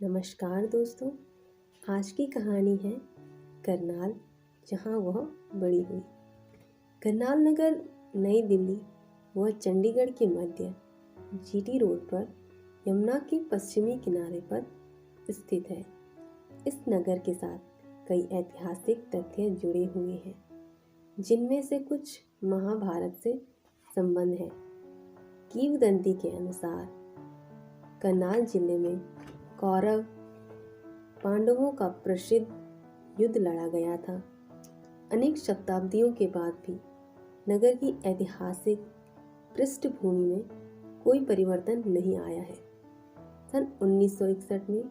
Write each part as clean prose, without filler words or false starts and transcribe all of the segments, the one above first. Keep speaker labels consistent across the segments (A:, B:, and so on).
A: नमस्कार दोस्तों। आज की कहानी है करनाल, जहाँ वह बड़ी हुई। करनाल नगर नई दिल्ली व चंडीगढ़ के मध्य जीटी रोड पर यमुना के पश्चिमी किनारे पर स्थित है। इस नगर के साथ कई ऐतिहासिक तथ्य जुड़े हुए हैं, जिनमें से कुछ महाभारत से संबंध है। किंवदंती के अनुसार करनाल जिले में कौरव पांडवों का प्रसिद्ध युद्ध लड़ा गया था। अनेक शताब्दियों के बाद भी नगर की ऐतिहासिक पृष्ठभूमि में कोई परिवर्तन नहीं आया है। सन 1961 में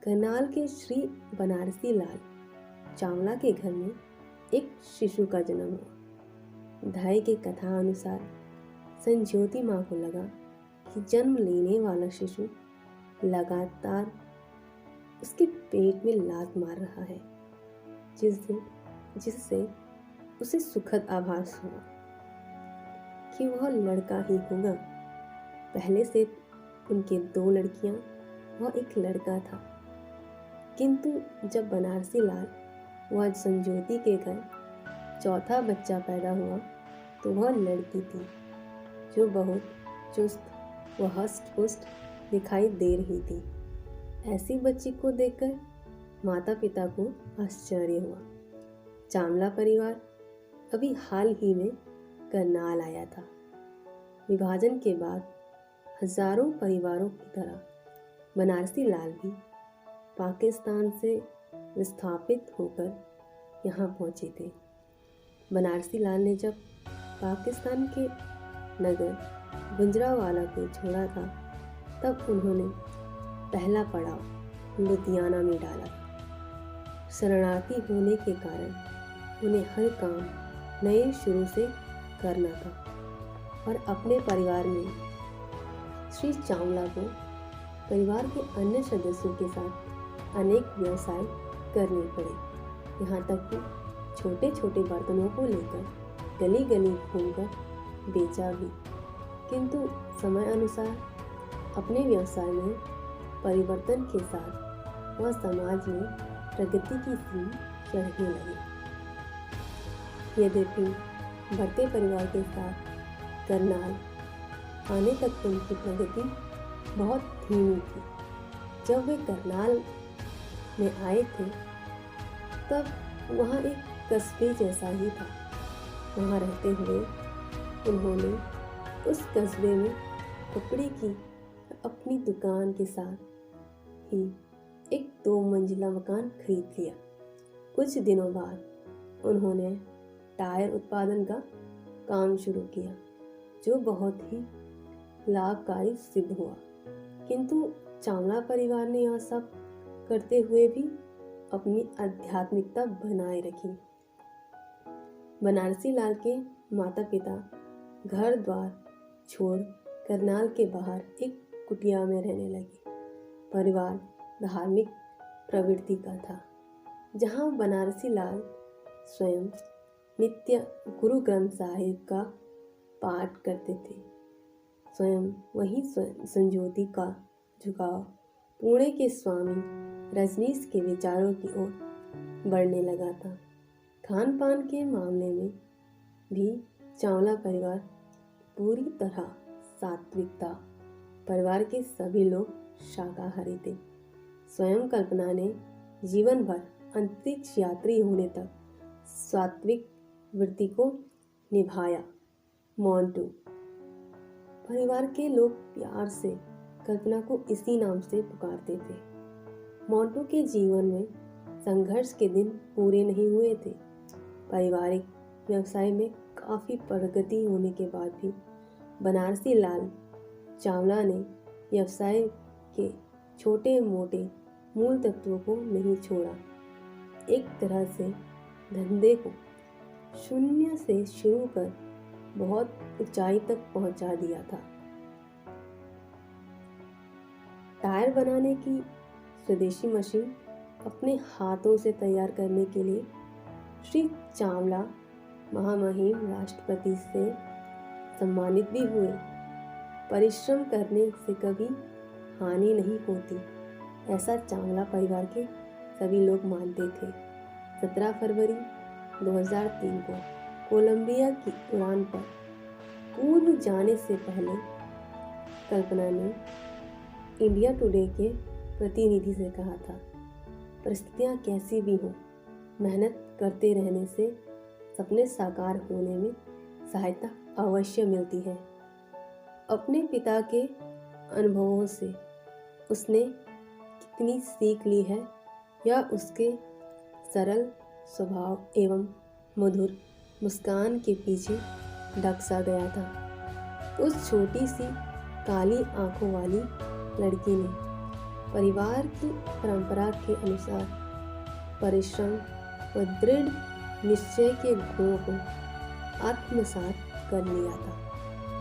A: करनाल के श्री बनारसी लाल चावला के घर में एक शिशु का जन्म हुआ। धाई की कथा अनुसार संज्योति माँ को लगा कि जन्म लेने वाला शिशु लगातार उसके पेट में लात मार रहा है, जिससे उसे सुखद आभास हुआ कि वह लड़का ही होगा। पहले से उनके 2 लड़कियां व एक लड़का था, किंतु जब बनारसी लाल व संज्योति के घर चौथा बच्चा पैदा हुआ तो वह लड़की थी, जो बहुत चुस्त व हष्ट पुष्ट दिखाई दे रही थी। ऐसी बच्ची को देखकर माता पिता को आश्चर्य हुआ। चावला परिवार अभी हाल ही में करनाल आया था। विभाजन के बाद हजारों परिवारों की तरह बनारसी लाल भी पाकिस्तान से विस्थापित होकर यहाँ पहुँचे थे। बनारसी लाल ने जब पाकिस्तान के नगर गुजरांवाला को छोड़ा था, तब उन्होंने पहला पड़ाव लुधियाना में डाला। शरणार्थी होने के कारण उन्हें हर काम नए शुरू से करना था और अपने परिवार में श्री चावला को परिवार के अन्य सदस्यों के साथ अनेक व्यवसाय करने पड़े। यहाँ तक कि छोटे छोटे बर्तनों को लेकर गली गली घूमकर बेचा भी। किंतु समय अनुसार अपने व्यवसाय में परिवर्तन के साथ वह समाज में प्रगति की सीढ़ी चढ़ने लगे। यद्यपि बढ़ते परिवार के साथ करनाल आने तक उनकी प्रगति बहुत धीमी थी। जब वे करनाल में आए थे, तब वहाँ एक कस्बे जैसा ही था। वहाँ रहते हुए उन्होंने उस कस्बे में कपड़े की अपनी दुकान के साथ ही एक 2 मंजिला मकान खरीद लिया। कुछ दिनों बाद उन्होंने टायर उत्पादन का काम शुरू किया, जो बहुत ही लाभकारी सिद्ध हुआ। किंतु चावला परिवार ने यह सब करते हुए भी अपनी आध्यात्मिकता बनाए रखी। बनारसी लाल के माता पिता घर द्वार छोड़ करनाल के बाहर एक कुटिया में रहने लगे। परिवार धार्मिक प्रवृत्ति का था, जहाँ बनारसी लाल स्वयं नित्य गुरु ग्रंथ साहिब का पाठ करते थे। स्वयं वही संज्योति का झुकाव पुणे के स्वामी रजनीश के विचारों की ओर बढ़ने लगा था। खान पान के मामले में भी चावला परिवार पूरी तरह सात्विक था। परिवार के सभी लोग शाकाहारी थे। स्वयं कल्पना ने जीवन भर अंतरिक्ष यात्री होने तक सात्विक वृत्ति को निभाया। मोंटू परिवार के लोग प्यार से कल्पना को इसी नाम से पुकारते थे। मोंटू के जीवन में संघर्ष के दिन पूरे नहीं हुए थे। पारिवारिक व्यवसाय में काफ़ी प्रगति होने के बाद भी बनारसी लाल चावला ने व्यवसाय के छोटे मोटे मूल तत्वों को नहीं छोड़ा। एक तरह से धंधे को शून्य से शुरू कर बहुत ऊंचाई तक पहुंचा दिया था। टायर बनाने की स्वदेशी मशीन अपने हाथों से तैयार करने के लिए श्री चावला महामहिम राष्ट्रपति से सम्मानित भी हुए। परिश्रम करने से कभी हानि नहीं होती, ऐसा चावला परिवार के सभी लोग मानते थे। 17 फरवरी 2003 को कोलंबिया की उड़ान पर पूर्व जाने से पहले कल्पना ने इंडिया टुडे के प्रतिनिधि से कहा था, परिस्थितियाँ कैसी भी हों, मेहनत करते रहने से सपने साकार होने में सहायता अवश्य मिलती है। अपने पिता के अनुभवों से उसने कितनी सीख ली है, यह उसके सरल स्वभाव एवं मधुर मुस्कान के पीछे ढक सा गया था। उस छोटी सी काली आंखों वाली लड़की ने परिवार की परंपरा के अनुसार परिश्रम व दृढ़ निश्चय के गुणों को आत्मसात कर लिया था।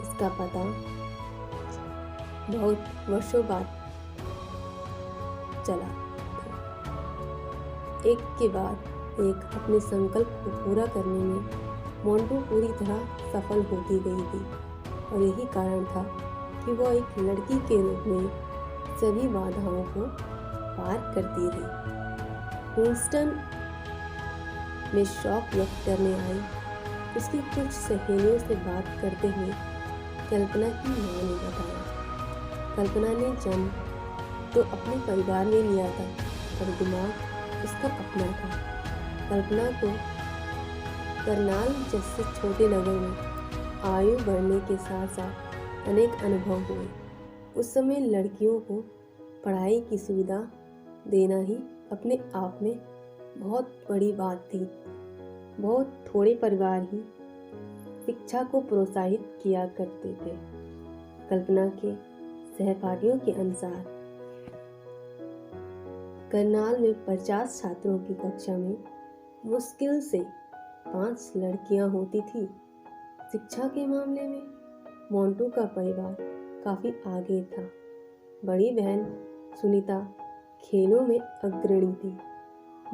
A: इसका पता बहुत वर्षों बाद चला था। एक के बाद एक अपने संकल्प को पूरा करने में मोंटू पूरी तरह सफल होती गई थी और यही कारण था कि वह एक लड़की के रूप में सभी बाधाओं को पार करती रही। ह्यूस्टन में शौक व्यक्त करने आई उसकी कुछ सहेलियों से बात करते हुए कल्पना की मां ने बताया, कल्पना ने जन्म तो अपने परिवार में लिया था और दिमाग उसका अपना था। कल्पना को करनाल जैसे छोटे नगर में आयु बढ़ने के साथ साथ अनेक अनुभव हुए। उस समय लड़कियों को पढ़ाई की सुविधा देना ही अपने आप में बहुत बड़ी बात थी। बहुत थोड़े परिवार ही शिक्षा को प्रोत्साहित किया करते थे। कल्पना के सहपाठियों के अनुसार करनाल में 50 छात्रों की कक्षा में मुश्किल से 5 लड़कियां होती थी। शिक्षा के मामले में मोंटू का परिवार काफी आगे था। बड़ी बहन सुनीता खेलों में अग्रणी थी।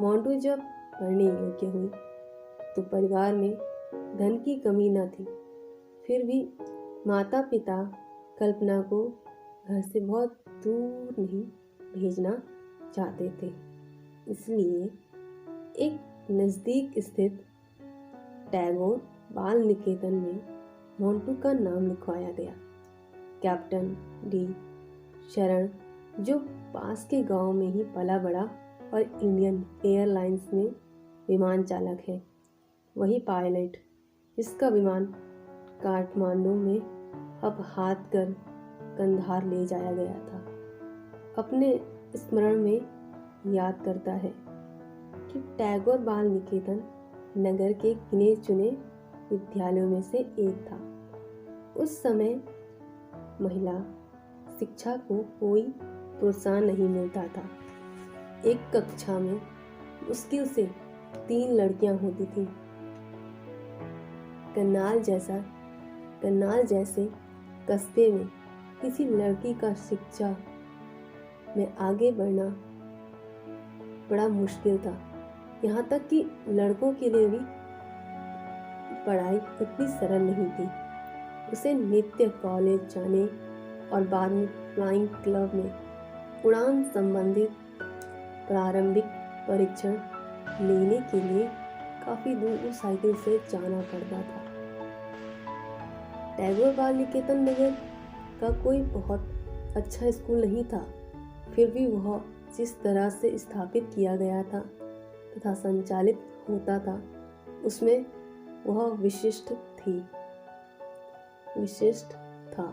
A: मोंटू जब पढ़ने योग्य हुई तो परिवार में धन की कमी न थी। फिर भी माता पिता कल्पना को घर से बहुत दूर नहीं भेजना चाहते थे, इसलिए एक नज़दीक स्थित टैगोर बाल निकेतन में मोंटू का नाम लिखवाया गया। कैप्टन डी शरण, जो पास के गांव में ही पला बड़ा और इंडियन एयरलाइंस में विमान चालक है, वही पायलट जिसका विमान काठमांडू में अब हाथ कर कंधार ले जाया गया था, अपने स्मरण में याद करता है कि टैगोर बाल निकेतन नगर के गिने चुने विद्यालयों में से एक था। उस समय महिला शिक्षा को कोई प्रोत्साहन नहीं मिलता था। एक कक्षा में मुश्किल से 3 लड़कियां होती थीं। करनाल जैसे कस्बे में किसी लड़की का शिक्षा में आगे बढ़ना बड़ा मुश्किल था। यहाँ तक कि लड़कों के लिए भी पढ़ाई उतनी सरल नहीं थी। उसे नित्य कॉलेज जाने और बाद में फ्लाइंग क्लब में उड़ान संबंधित प्रारंभिक परीक्षण लेने के लिए काफ़ी दूर साइकिल से जाना पड़ता था। टैगोर बाल निकेतन नगर का कोई बहुत अच्छा स्कूल नहीं था, फिर भी वह जिस तरह से स्थापित किया गया था तथा संचालित होता था उसमें वह विशिष्ट था।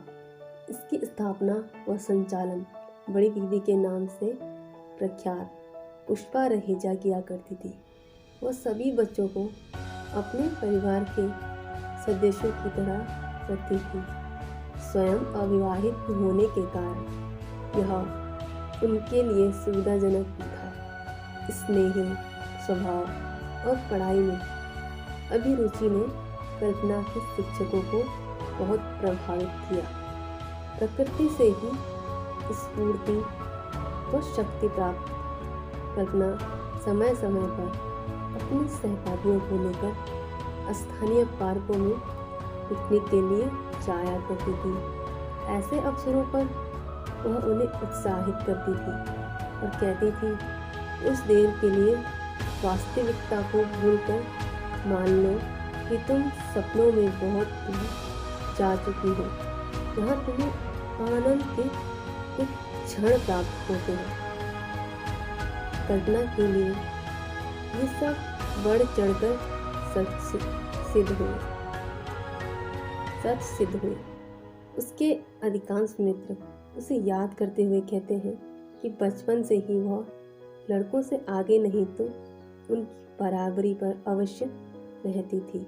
A: इसकी स्थापना व संचालन बड़ी दीदी के नाम से प्रख्यात पुष्पा रहेजा किया करती थी। वह सभी बच्चों को अपने परिवार के सदस्यों की तरह रखती थी। स्वयं अविवाहित होने के कारण यह उनके लिए सुविधाजनक भी था। स्नेही स्वभाव और पढ़ाई में अभिरुचि ने कल्पना के शिक्षकों को बहुत प्रभावित किया। प्रकृति से ही स्फूर्ति व शक्ति प्राप्त कल्पना समय समय पर अपने सहपाठियों को लेकर स्थानीय पार्कों में पिकनिक के लिए जाया करती थी। ऐसे अवसरों पर वह उन्हें उत्साहित करती थी। और कहती थी, उस देर के लिए वास्तविकता को भूलकर मान लो कि तुम सपनों में बहुत दूर जा चुकी हो, जहाँ तुम्हें आनंद के कुछ क्षण प्राप्त होते हैं। कल्पना के लिए ये सब बढ़ चढ़कर सच सिद्ध हुए। उसके अधिकांश मित्र उसे याद करते हुए कहते हैं कि बचपन से ही वह लड़कों से आगे नहीं तो उनकी बराबरी पर अवश्य रहती थी।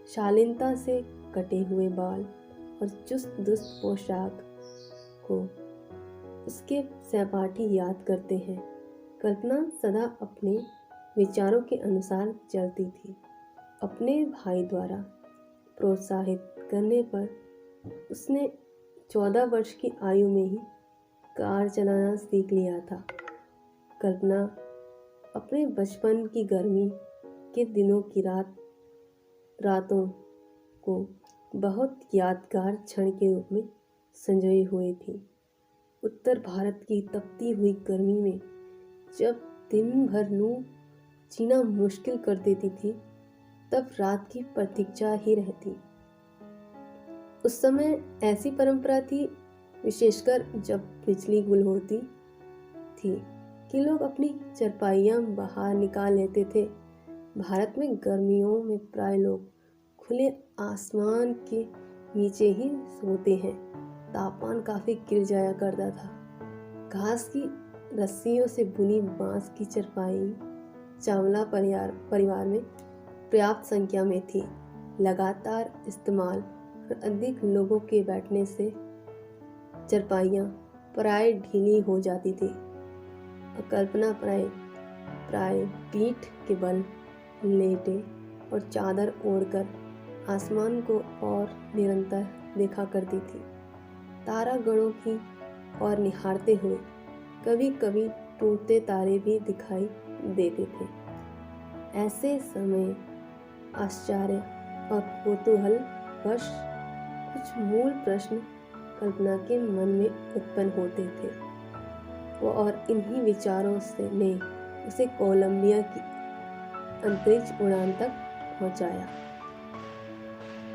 A: शालीनता से कटे हुए बाल और चुस्त दुस्त पोशाक को उसके सहपाठी याद करते हैं। कल्पना सदा अपने विचारों के अनुसार चलती थी। अपने भाई द्वारा प्रोत्साहित करने पर उसने 14 वर्ष की आयु में ही कार चलाना सीख लिया था। कल्पना अपने बचपन की गर्मी के दिनों की रातों को बहुत यादगार क्षण के रूप में संजोए हुए थी। उत्तर भारत की तपती हुई गर्मी में जब दिन भर लू जीना मुश्किल कर देती थी, तब रात की प्रतीक्षा ही रहती। उस समय ऐसी परंपरा थी, विशेषकर जब बिजली गुल होती थी, कि लोग अपनी चारपाइयाँ बाहर निकाल लेते थे। भारत में गर्मियों में प्राय लोग खुले आसमान के नीचे ही सोते हैं। तापमान काफ़ी गिर जाया करता था। घास की रस्सियों से बुनी बांस की चारपाई चावला परिवार में पर्याप्त संख्या में थी। लगातार इस्तेमाल और अधिक लोगों के बैठने से चारपाइयाँ प्राय ढीली हो जाती थी। कल्पना प्राय पीठ के बल लेटे और चादर ओढ़कर आसमान को और निरंतर देखा करती थी। तारागणों की ओर निहारते हुए कभी कभी टूटते तारे भी दिखाई देते थे। ऐसे समय आश्चर्य और कौतूहल वश कुछ मूल प्रश्न कल्पना के मन में उत्पन्न होते थे। और इन्हीं विचारों से ने उसे कोलंबिया की अंतरिक्ष उड़ान तक पहुंचाया।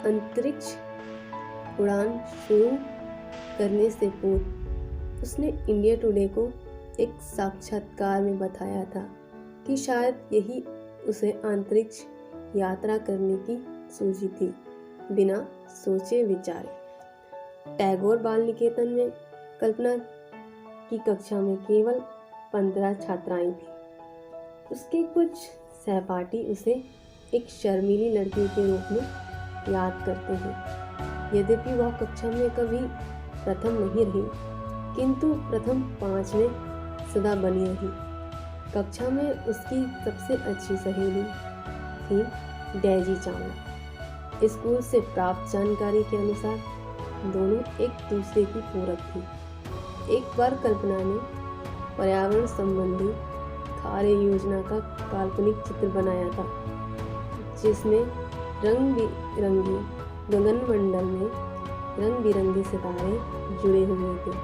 A: अंतरिक्ष उड़ान शुरू करने से पूर्व उसने इंडिया टुडे को एक साक्षात्कार में बताया था कि शायद यही उसे अंतरिक्ष यात्रा करने की सूझी थी, बिना सोचे विचारे। टैगोर बाल निकेतन में कल्पना की कक्षा में केवल 15 छात्राएं थीं। उसके कुछ सहपाठी उसे एक शर्मीली लड़की के रूप में याद करते हैं। यद्यपि वह कक्षा में कभी प्रथम नहीं रही, किंतु प्रथम 5 में सदा बनी रही। कक्षा में उसकी सबसे अच्छी सहेली थी डेजी चावला। स्कूल से प्राप्त जानकारी के अनुसार दोनों एक दूसरे की पूरक थी। एक बार कल्पना ने पर्यावरण संबंधी कार्य योजना का काल्पनिक चित्र बनाया था, जिसमें रंग बिरंगी गगनमंडल में रंग बिरंगे सितारे जुड़े हुए थे।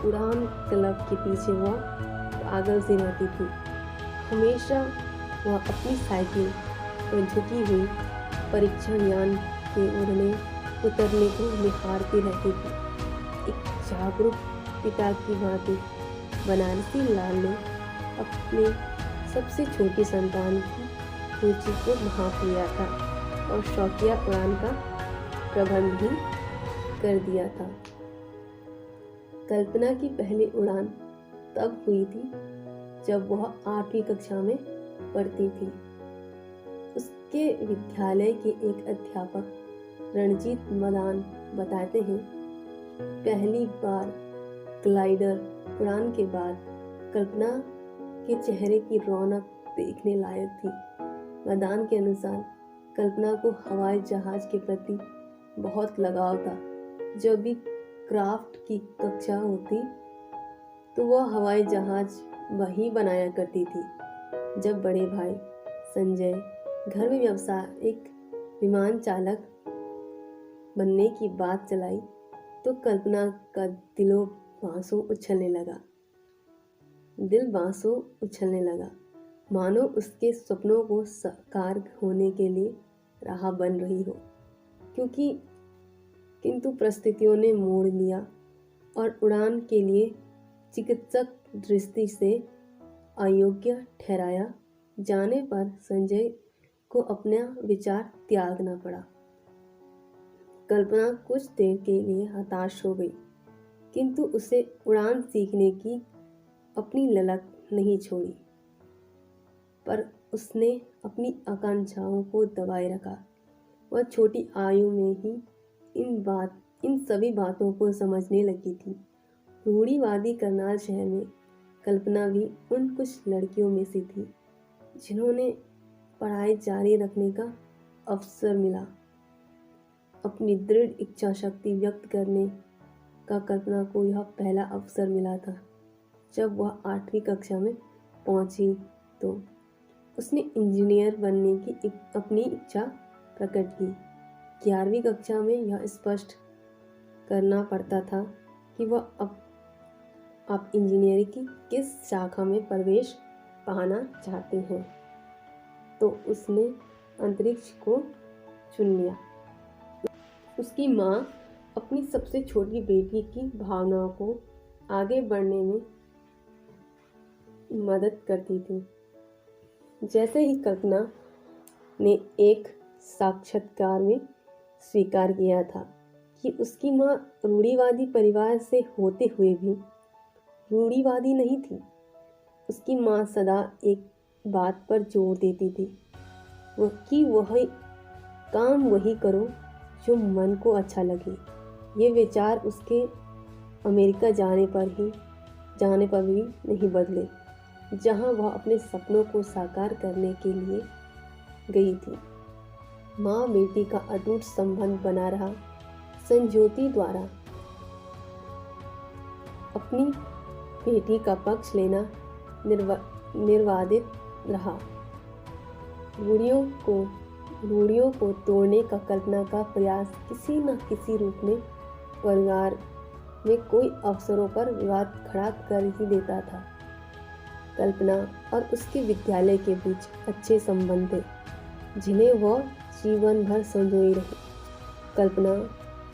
A: उड़ान क्लब के पीछे वह पागल सी रहती थी। हमेशा वह अपनी साइकिल पर झुकी हुई परीक्षण यान के उतरने को निहारती रहती थी। एक जागरूक पिता की भांति बनारसी लाल ने अपने सबसे छोटी संतान की रुचि को भांप लिया था और शौकिया उड़ान का प्रबंध भी कर दिया था। कल्पना की पहली उड़ान तब हुई थी जब वह 8वीं कक्षा में पढ़ती थी। उसके विद्यालय के एक अध्यापक रणजीत मदान बताते हैं, पहली बार ग्लाइडर उड़ान के बाद कल्पना के चेहरे की रौनक देखने लायक थी। मदान के अनुसार कल्पना को हवाई जहाज के प्रति बहुत लगाव था। जब भी क्राफ्ट की कक्षा होती तो वह हवाई जहाज वही बनाया करती थी। जब बड़े भाई संजय घर में व्यावसायिक विमान चालक बनने की बात चलाई तो कल्पना का दिलो बांसों उछलने लगा। दिल बांसों उछलने लगा, मानो उसके सपनों को साकार होने के लिए राह बन रही हो। किंतु परिस्थितियों ने मोड़ लिया और उड़ान के लिए चिकित्सक दृष्टि से अयोग्य ठहराया जाने पर संजय को अपना विचार त्यागना पड़ा। कल्पना कुछ देर के लिए हताश हो गई, किंतु उसे उड़ान सीखने की अपनी ललक नहीं छोड़ी। पर उसने अपनी आकांक्षाओं को दबाए रखा। वह छोटी आयु में ही इन सभी बातों को समझने लगी थी। रूढ़िवादी करनाल शहर में कल्पना भी उन कुछ लड़कियों में से थी जिन्होंने पढ़ाई जारी रखने का अवसर मिला। अपनी दृढ़ इच्छा शक्ति व्यक्त करने का कल्पना को यह पहला अवसर मिला था। जब वह 8वीं कक्षा में पहुंची तो उसने इंजीनियर बनने की अपनी इच्छा प्रकट की। 11वीं कक्षा में यह स्पष्ट करना पड़ता था कि वह आप इंजीनियरिंग की किस शाखा में प्रवेश पाना चाहते हैं, तो उसने अंतरिक्ष को चुन लिया। उसकी माँ अपनी सबसे छोटी बेटी की भावनाओं को आगे बढ़ने में मदद करती थी। जैसे ही कल्पना ने एक साक्षात्कार में स्वीकार किया था कि उसकी माँ रूढ़िवादी परिवार से होते हुए भी रूढ़िवादी नहीं थी। उसकी माँ सदा एक बात पर जोर देती थी, वही काम वही करो जो मन को अच्छा लगे। ये विचार उसके अमेरिका जाने पर भी नहीं बदले, जहां वह अपने सपनों को साकार करने के लिए गई थी। माँ बेटी का अटूट संबंध बना रहा। संज्योति द्वारा अपनी बेटी का पक्ष लेना निर्वादित रहा। रूढ़ियों को तोड़ने का कल्पना का प्रयास किसी न किसी रूप में परिवार में कोई अवसरों पर विवाद खड़ा कर ही देता था। कल्पना और उसके विद्यालय के बीच अच्छे संबंध थे, जिन्हें वह जीवन भर संजोए रही। कल्पना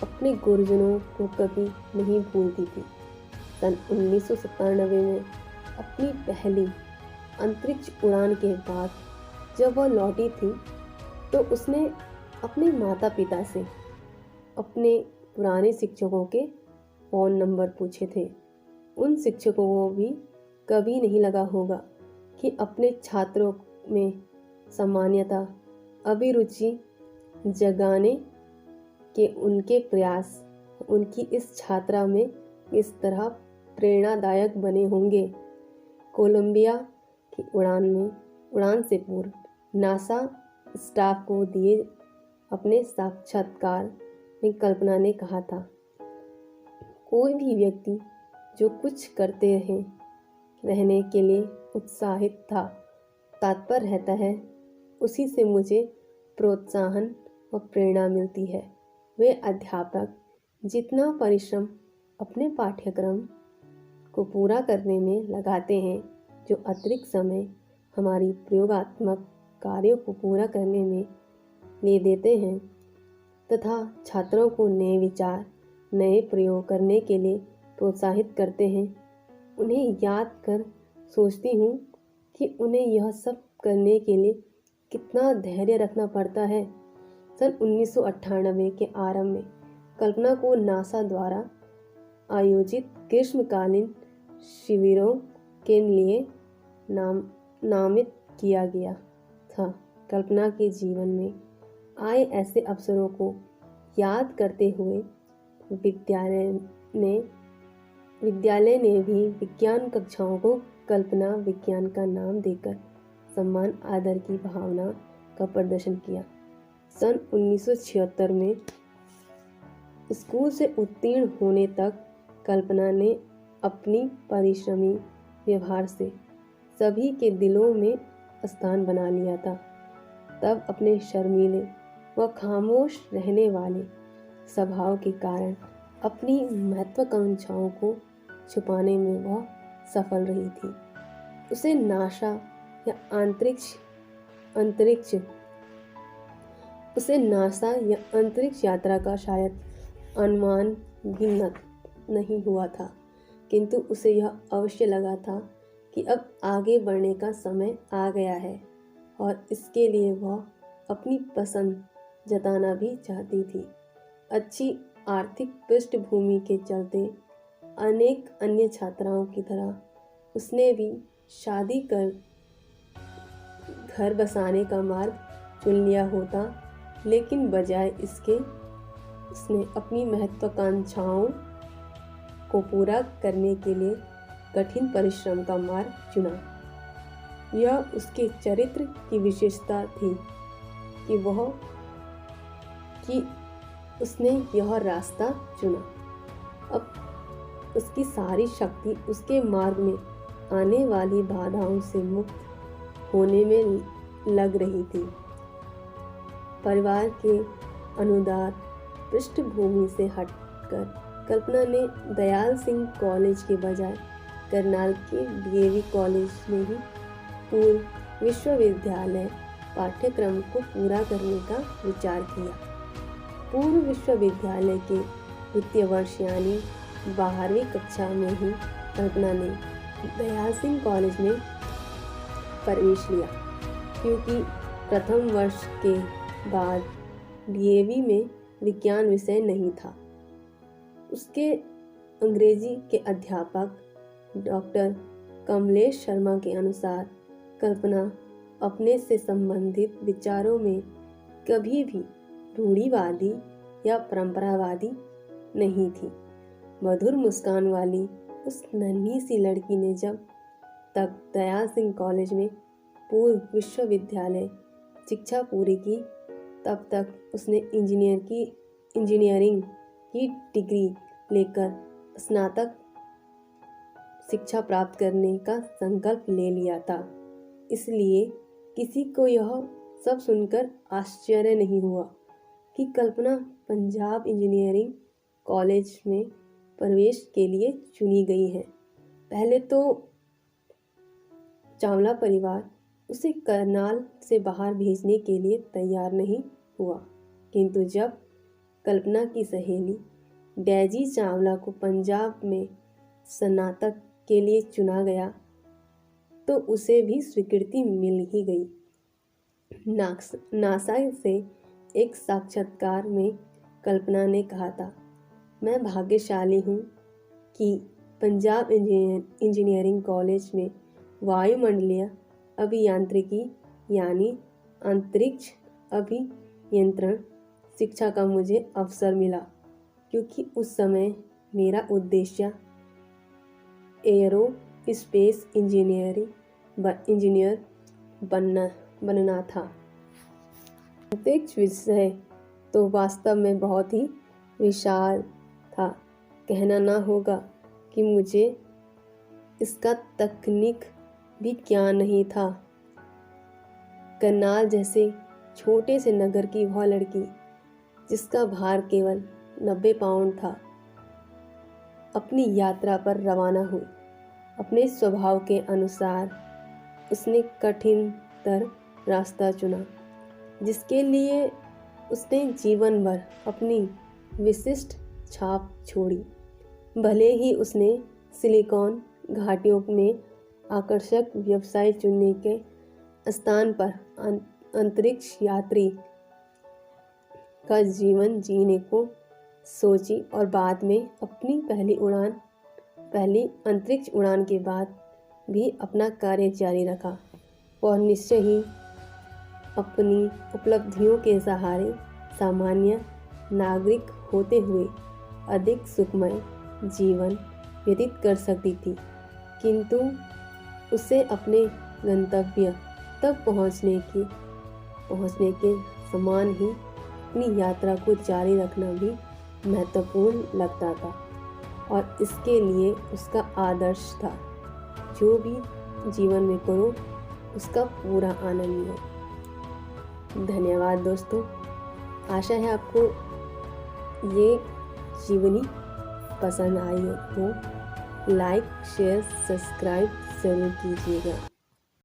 A: अपने गुरुजनों को कभी नहीं भूलती थी। सन 1997 में अपनी पहली अंतरिक्ष उड़ान के बाद जब वह लौटी थी, तो उसने अपने माता पिता से अपने पुराने शिक्षकों के फ़ोन नंबर पूछे थे। उन शिक्षकों को भी कभी नहीं लगा होगा कि अपने छात्रों में सामान्यतः अभिरुचि जगाने के उनके प्रयास उनकी इस छात्रा में इस तरह प्रेरणादायक बने होंगे। कोलंबिया की उड़ान से पूर्व नासा स्टाफ को दिए अपने साक्षात्कार में कल्पना ने कहा था, कोई भी व्यक्ति जो कुछ करते रहने के लिए उत्साहित तत्पर रहता है, उसी से मुझे प्रोत्साहन व प्रेरणा मिलती है। वे अध्यापक जितना परिश्रम अपने पाठ्यक्रम को पूरा करने में लगाते हैं, जो अतिरिक्त समय हमारी प्रयोगात्मक कार्यों को पूरा करने में ले देते हैं तथा छात्रों को नए विचार नए प्रयोग करने के लिए प्रोत्साहित करते हैं, उन्हें याद कर सोचती हूँ कि उन्हें यह सब करने के लिए कितना धैर्य रखना पड़ता है। सन 1998 के आरंभ में कल्पना को नासा द्वारा आयोजित ग्रीष्मकालीन शिविरों के लिए नामित किया गया था। कल्पना के जीवन में आए ऐसे अवसरों को याद करते हुए विद्यालय ने भी विज्ञान कक्षाओं को कल्पना विज्ञान का नाम देकर सम्मान आदर की भावना का प्रदर्शन किया। सन 1976 में स्कूल से उत्तीर्ण होने तक कल्पना ने अपनी परिश्रमी व्यवहार से सभी के दिलों में स्थान बना लिया था। तब अपने शर्मीले व खामोश रहने वाले स्वभाव के कारण अपनी महत्वाकांक्षाओं को छुपाने में वह सफल रही थी। उसे नासा या अंतरिक्ष उसे नासा या अंतरिक्ष यात्रा का शायद अनुमान भी नहीं हुआ था, किंतु उसे यह अवश्य लगा था कि अब आगे बढ़ने का समय आ गया है और इसके लिए वह अपनी पसंद जताना भी चाहती थी। अच्छी आर्थिक पृष्ठभूमि के चलते अनेक अन्य छात्राओं की तरह उसने भी शादी कर घर बसाने का मार्ग चुन लिया होता, लेकिन बजाय इसके उसने अपनी महत्वाकांक्षाओं को पूरा करने के लिए कठिन परिश्रम का मार्ग चुना। यह उसके चरित्र की विशेषता थी कि उसने यह रास्ता चुना। अब उसकी सारी शक्ति उसके मार्ग में आने वाली बाधाओं से मुक्त होने में लग रही थी। परिवार के अनुदार पृष्ठभूमि से हटकर कल्पना ने दयाल सिंह कॉलेज के बजाय करनाल के डीएवी कॉलेज में ही पूर्व विश्वविद्यालय पाठ्यक्रम को पूरा करने का विचार किया। पूर्व विश्वविद्यालय के द्वितीय वर्ष यानी 12वीं कक्षा में ही कल्पना ने दयाल सिंह कॉलेज में प्रवेश लिया, क्योंकि प्रथम वर्ष के बाद डीएवी में विज्ञान विषय नहीं था। उसके अंग्रेजी के अध्यापक डॉक्टर कमलेश शर्मा के अनुसार कल्पना अपने से संबंधित विचारों में कभी भी रूढ़िवादी या परंपरावादी नहीं थी। मधुर मुस्कान वाली उस नन्ही सी लड़की ने जब तक दयाल सिंह कॉलेज में पूर्व विश्वविद्यालय शिक्षा पूरी की, तब तक उसने इंजीनियरिंग की डिग्री लेकर स्नातक शिक्षा प्राप्त करने का संकल्प ले लिया था। इसलिए किसी को यह सब सुनकर आश्चर्य नहीं हुआ कि कल्पना पंजाब इंजीनियरिंग कॉलेज में प्रवेश के लिए चुनी गई है। पहले तो चावला परिवार उसे करनाल से बाहर भेजने के लिए तैयार नहीं हुआ, किंतु जब कल्पना की सहेली डेजी चावला को पंजाब में स्नातक के लिए चुना गया तो उसे भी स्वीकृति मिल ही गई। नासा से एक साक्षात्कार में कल्पना ने कहा था, मैं भाग्यशाली हूँ कि पंजाब इंजीनियरिंग कॉलेज में वायुमंडलीय अभियांत्रिकी यानी अंतरिक्ष अभियंत्रण शिक्षा का मुझे अवसर मिला, क्योंकि उस समय मेरा उद्देश्य एयरो स्पेस इंजीनियर बनना था। अंतरिक्ष विषय तो वास्तव में बहुत ही विशाल था। कहना ना होगा कि मुझे इसका तकनीक भी ज्ञान नहीं था। करनाल जैसे छोटे से नगर की वह लड़की जिसका भार केवल 90 पाउंड था, अपनी यात्रा पर रवाना हुई। अपने स्वभाव के अनुसार उसने कठिनतर रास्ता चुना, जिसके लिए उसने जीवन भर अपनी विशिष्ट छाप छोड़ी। भले ही उसने सिलिकॉन घाटियों में आकर्षक व्यवसाय चुनने के स्थान पर अंतरिक्ष यात्री का जीवन जीने को सोची और बाद में अपनी पहली अंतरिक्ष उड़ान के बाद भी अपना कार्य जारी रखा। वह निश्चय ही अपनी उपलब्धियों के सहारे सामान्य नागरिक होते हुए अधिक सुखमय जीवन व्यतीत कर सकती थी, किंतु उसे अपने गंतव्य तक पहुंचने के समान ही अपनी यात्रा को जारी रखना भी महत्वपूर्ण लगता था, और इसके लिए उसका आदर्श था, जो भी जीवन में करो उसका पूरा आनंद लो। धन्यवाद दोस्तों, आशा है आपको ये जीवनी पसंद आई हो। लाइक, शेयर, सब्सक्राइब ज़रूर कीजिएगा।